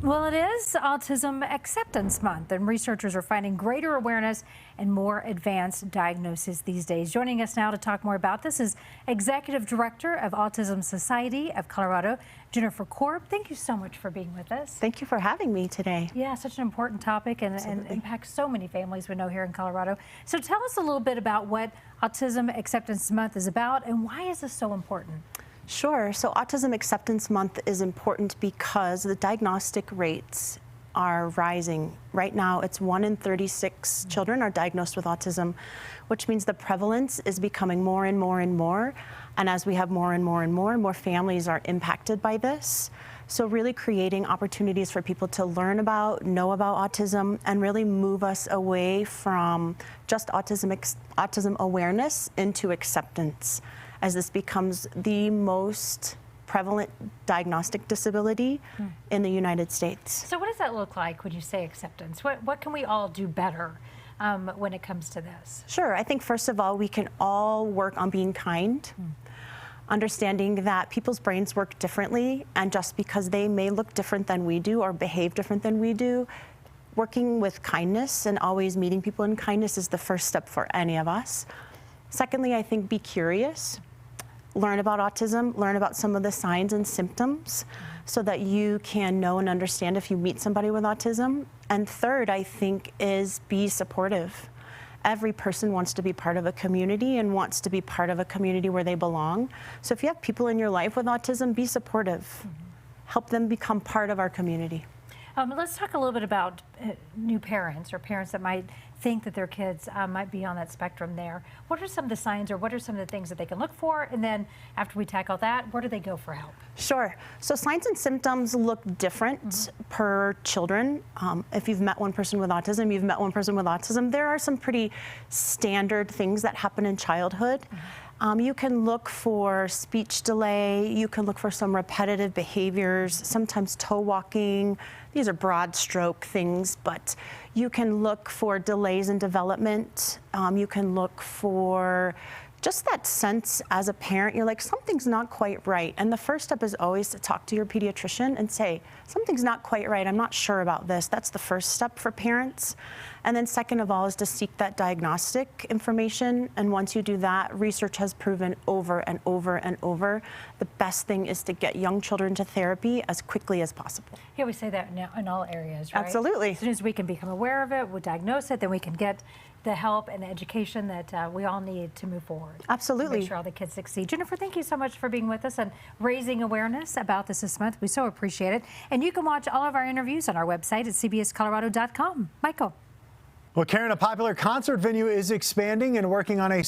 Well, it is Autism Acceptance Month, and researchers are finding greater awareness and more advanced diagnoses these days. Joining us now to talk more about this is Executive Director of Autism Society of Colorado, Jennifer Korb. Thank you so much for being with us. Thank you for having me today. Yeah, such an important topic and impacts so many families we know here in Colorado. So tell us a little bit about what Autism Acceptance Month is about and why is this so important? Sure. So Autism Acceptance Month is important because the diagnostic rates are rising. Right now, it's 1 in 36 children are diagnosed with autism, which means the prevalence is becoming more and more and more. And as we have more and more and more families are impacted by this. So really creating opportunities for people to learn about, know about autism, and really move us away from just autism awareness into acceptance, as this becomes the most prevalent diagnostic disability in the United States. So what does that look like when you say acceptance? What can we all do better when it comes to this? Sure. I think first of all, we can all work on being kind. Understanding that people's brains work differently, and just because they may look different than we do or behave different than we do, working with kindness and always meeting people in kindness is the first step for any of us. Secondly, I think be curious. Learn about autism, learn about some of the signs and symptoms so that you can know and understand if you meet somebody with autism. And third, I think, is be supportive. Every person wants to be part of a community and wants to be part of a community where they belong. So if you have people in your life with autism, be supportive. Help them become part of our community. Let's talk a little bit about new parents or parents that might think that their kids might be on that spectrum there. What are some of the signs or what are some of the things that they can look for? And then after we tackle that, where do they go for help? Sure. So signs and symptoms look different per children. If you've met one person with autism, you've met one person with autism. There are some pretty standard things that happen in childhood. You can look for speech delay, you can look for some repetitive behaviors, sometimes toe walking. These are broad stroke things, but you can look for delays in development. You can look for just that sense as a parent, you're like, something's not quite right. And the first step is always to talk to your pediatrician and say, something's not quite right, I'm not sure about this. That's the first step for parents. And then second of all is to seek that diagnostic information. And once you do that, research has proven over and over and over, the best thing is to get young children to therapy as quickly as possible. Yeah, we say that in all areas, right? Absolutely. As soon as we can become aware of it, we'll diagnose it, then we can get the help and the education that we all need to move forward. Absolutely. Make sure all the kids succeed. Jennifer, thank you so much for being with us and raising awareness about this month. We so appreciate it. And you can watch all of our interviews on our website at cbscolorado.com. Michael. Well, Karen, a popular concert venue is expanding and working on a